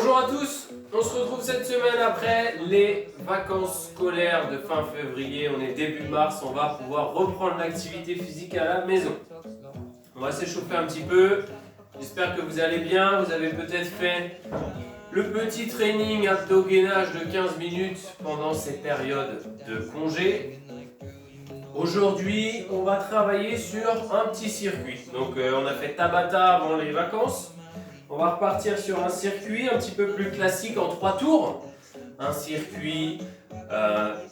Bonjour à tous, on se retrouve cette semaine après les vacances scolaires de fin février. On est début mars, on va pouvoir reprendre l'activité physique à la maison. On va s'échauffer un petit peu, j'espère que vous allez bien. Vous avez peut-être fait le petit training abdos-gainage de 15 minutes pendant ces périodes de congé. Aujourd'hui, on va travailler sur un petit circuit. Donc on a fait Tabata avant les vacances. On va repartir sur un circuit un petit peu plus classique en 3 tours. Un circuit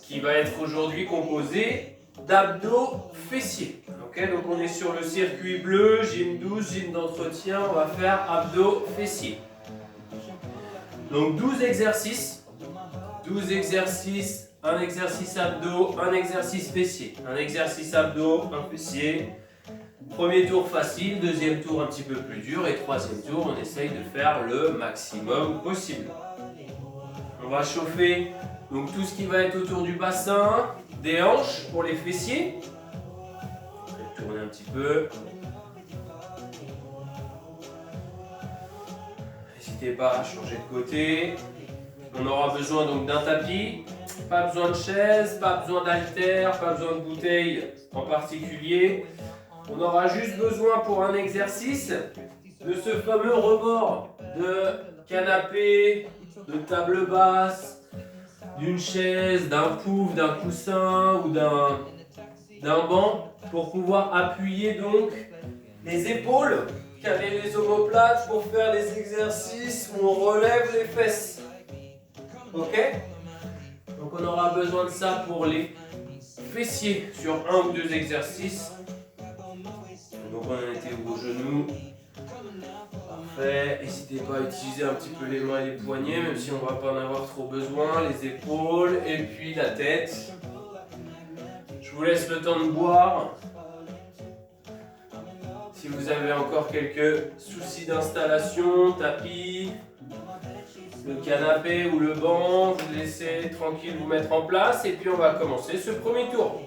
qui va être aujourd'hui composé d'abdos fessiers. Okay, donc on est sur le circuit bleu, gym 12, gym d'entretien. On va faire abdos fessiers. Donc 12 exercices. 12 exercices, un exercice abdos, un exercice fessier. Un exercice abdos, un fessier. Premier tour facile, deuxième tour un petit peu plus dur et troisième tour on essaye de faire le maximum possible. On va chauffer donc tout ce qui va être autour du bassin, des hanches pour les fessiers. On va tourner un petit peu. N'hésitez pas à changer de côté. On aura besoin donc d'un tapis, pas besoin de chaise, pas besoin d'haltères, pas besoin de bouteille en particulier. On aura juste besoin pour un exercice de ce fameux rebord de canapé, de table basse, d'une chaise, d'un pouf, d'un coussin ou d'un banc pour pouvoir appuyer donc les épaules, caler les omoplates pour faire les exercices où on relève les fesses. Ok? Donc on aura besoin de ça pour les fessiers sur un ou deux exercices. Donc on en était aux genoux. Parfait. N'hésitez pas à utiliser un petit peu les mains et les poignets, même si on ne va pas en avoir trop besoin. Les épaules et puis la tête. Je vous laisse le temps de boire. Si vous avez encore quelques soucis d'installation, tapis, le canapé ou le banc, vous laissez tranquille vous mettre en place. Et puis on va commencer ce premier tour.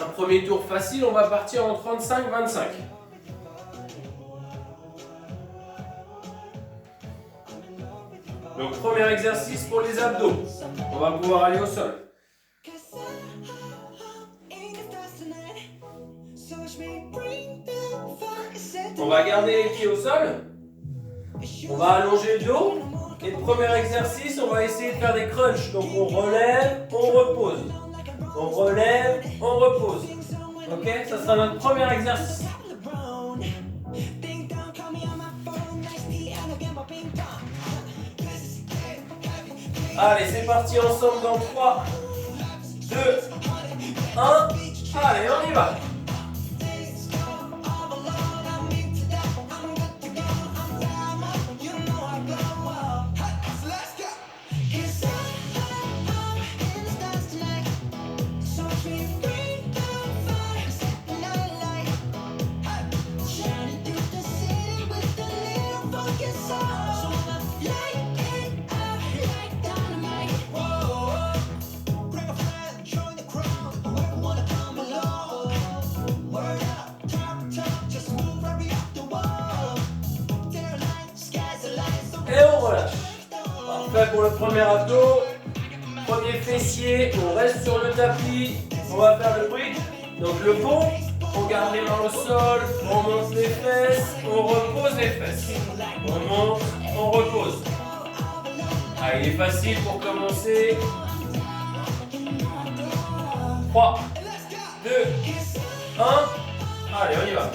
Un premier tour facile, on va partir en 35-25. Donc premier exercice pour les abdos. On va pouvoir aller au sol. On va garder les pieds au sol. On va allonger le dos. Et le premier exercice, on va essayer de faire des crunchs. Donc on relève, on repose. On relève, on repose. Ok, ça sera notre premier exercice. Allez, c'est parti ensemble dans 3, 2, 1. Allez, on y va. Et on relâche. Parfait pour le premier abdos. Premier fessier, on reste sur le tapis. On va faire le bridge. Donc le pont, on garde les mains au sol, on monte les fesses, on repose les fesses. On monte, on repose. Ah, il est facile pour commencer. 3, 2, 1. Allez, on y va.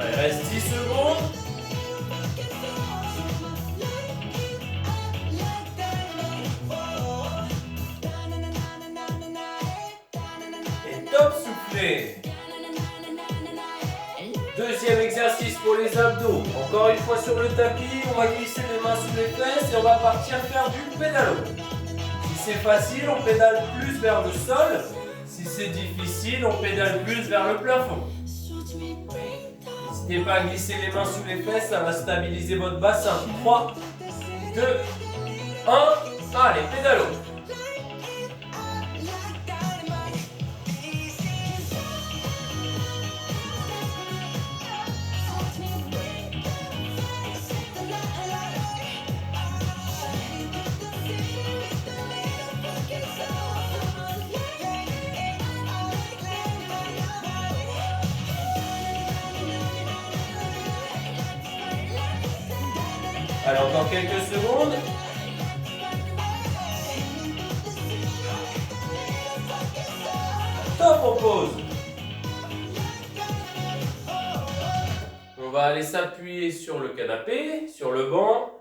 Allez, reste 10 secondes. Et top, soufflez. Deuxième exercice pour les abdos. Encore une fois sur le tapis, on va glisser les mains sous les fesses et on va partir faire du pédalo. c'est facile, on pédale plus vers le sol. Si c'est difficile, on pédale plus vers le plafond. N'hésitez pas à glisser les mains sous les fesses, ça va stabiliser votre bassin. 3, 2, 1, allez, pédalo. Allez, encore quelques secondes. Top, on pose. On va aller s'appuyer sur le canapé, sur le banc,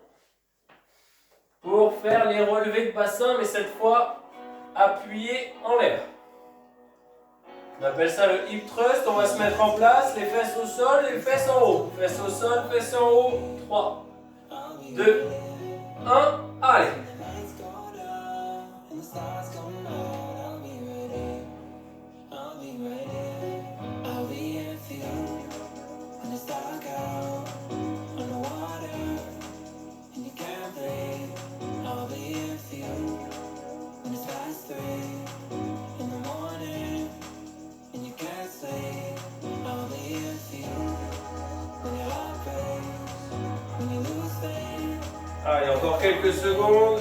pour faire les relevés de bassin, mais cette fois appuyé en l'air. On appelle ça le hip thrust. On va se mettre en place, les fesses au sol, les fesses en haut. Fesses au sol, fesses en haut. 3, 2, 1, allez. Allez, encore quelques secondes.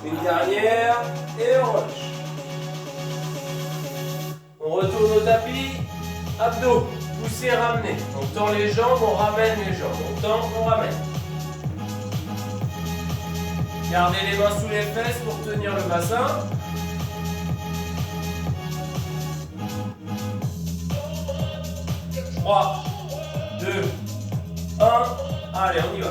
Une dernière et on relâche. On retourne au tapis. Abdos, poussez, ramenez. On tend les jambes, on ramène les jambes. On tend, on ramène. Gardez les mains sous les fesses pour tenir le bassin. Trois, 2, 1, allez, on y va.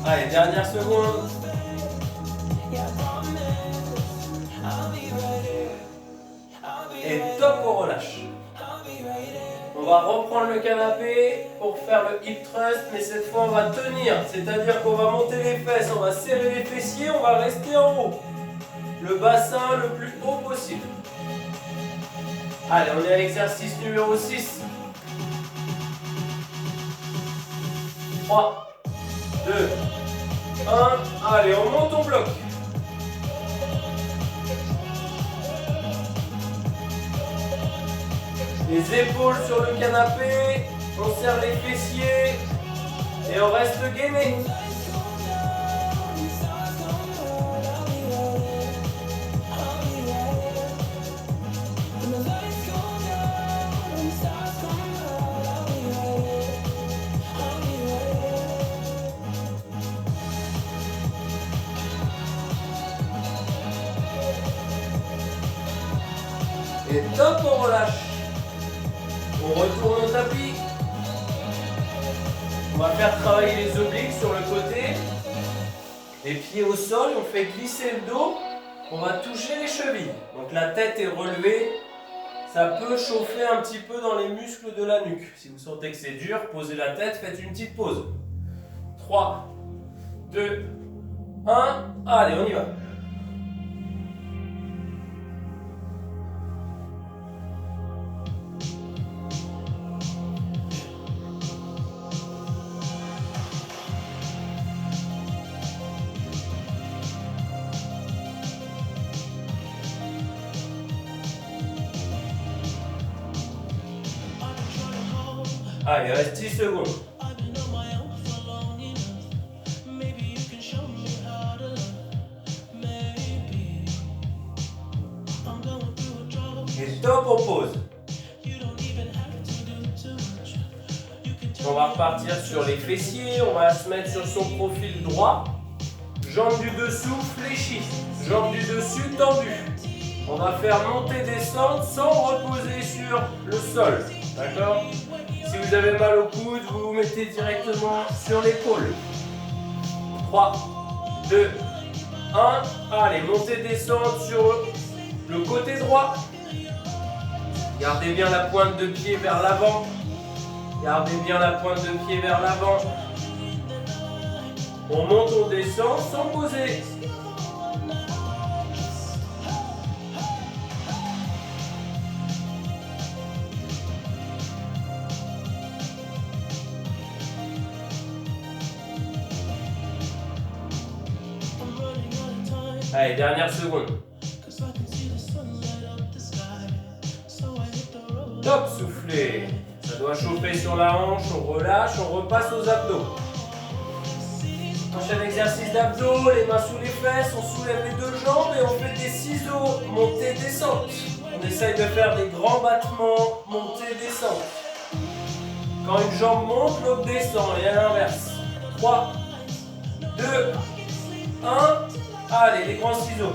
Allez, dernière seconde. Et top, on relâche. On va reprendre le canapé pour faire le hip thrust, mais cette fois on va tenir. C'est-à-dire qu'on va monter les fesses, on va serrer les fessiers, on va rester en haut. Le bassin le plus haut possible. Allez, on est à l'exercice numéro 6. 3, 2, 1, allez, on monte, on bloque. Les épaules sur le canapé, on serre les fessiers et on reste gainé. Et top, on relâche. On retourne au tapis. On va faire travailler les obliques sur le côté. Les pieds au sol, on fait glisser le dos. On va toucher les chevilles. Donc la tête est relevée. Ça peut chauffer un petit peu dans les muscles de la nuque. Si vous sentez que c'est dur, posez la tête, faites une petite pause. 3, 2, 1, allez, on y va. Allez, il reste 10 secondes. Et top, on pose. On va repartir sur les fessiers, on va se mettre sur son profil droit. Jambe du dessous fléchie. Jambe du dessus tendue. On va faire monter, descendre sans reposer sur le sol. D'accord? Si vous avez mal au coude, vous vous mettez directement sur l'épaule. 3, 2, 1. Allez, montez, descendre sur le côté droit. Gardez bien la pointe de pied vers l'avant. Gardez bien la pointe de pied vers l'avant. On monte, on descend sans poser. Allez, dernière seconde. Top, soufflez. Ça doit chauffer sur la hanche, on relâche, on repasse aux abdos. Prochain exercice d'abdos, les mains sous les fesses, on soulève les deux jambes et on fait des ciseaux, montée, descente. On essaye de faire des grands battements, montée, descente. Quand une jambe monte, l'autre descend et à l'inverse. 3, 2, 1. Allez, les grands ciseaux.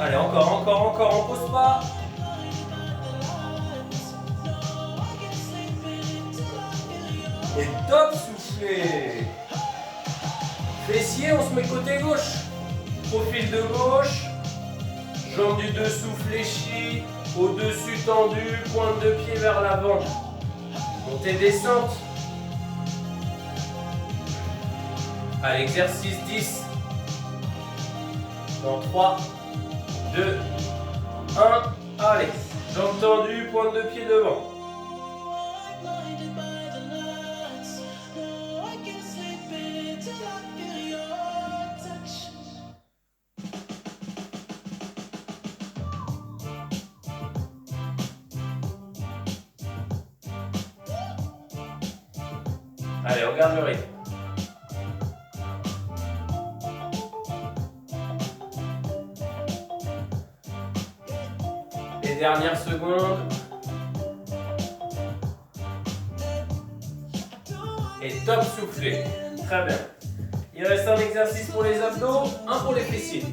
Allez, encore, on pose pas. Et top, soufflez. Fessier, on se met côté gauche. Profil de gauche. Jambe du dessous fléchie. Au-dessus tendu. Pointe de pied vers l'avant. Montée, descente. Allez, exercice 10. Dans 3, 2, 1. Allez, jambes tendues, pointe de pied devant. Allez, on garde le rythme. Les dernières secondes. Et top, soufflé. Très bien. Il reste un exercice pour les abdos, un pour les fessiers.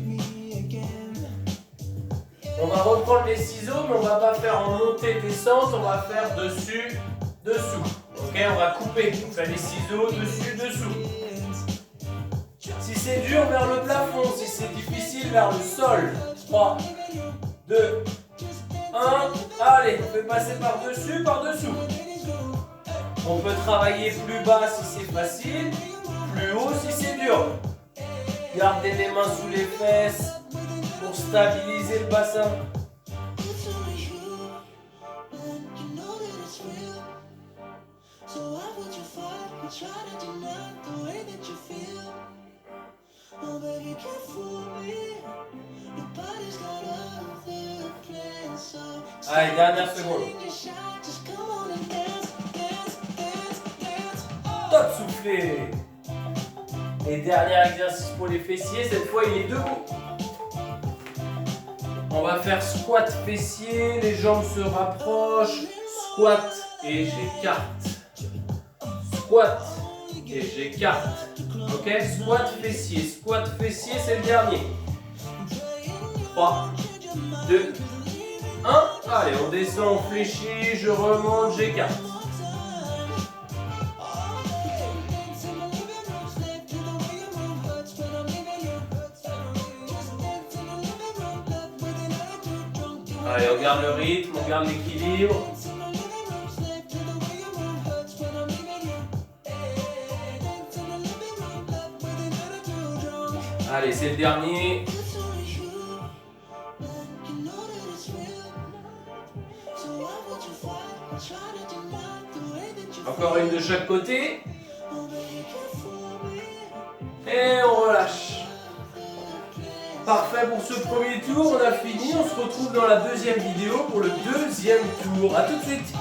On va reprendre les ciseaux, mais on ne va pas faire en montée, descente, on va faire dessus, dessous. Ok, on va couper. On fait les ciseaux, dessus, dessous. Si c'est dur, vers le plafond. Si c'est difficile, vers le sol. 3, 2, 1. Allez, on fait passer par-dessus, par-dessous. On peut travailler plus bas si c'est facile, plus haut si c'est dur. Gardez les mains sous les fesses pour stabiliser le bassin. Allez, dernière seconde. Top, soufflé. Et dernier exercice pour les fessiers, cette fois il est debout. On va faire squat fessier, les jambes se rapprochent, squat et j'écarte. Squat et j'écarte. Ok, squat fessier, c'est le dernier. 3, 2, 1. Allez, on descend, on fléchit, je remonte, j'écarte. Allez, on garde le rythme, on garde l'équilibre. Allez, c'est le dernier. Encore une de chaque côté. Et on relâche. Parfait pour ce premier tour, on a fini. On se retrouve dans la deuxième vidéo pour le deuxième tour. A tout de suite.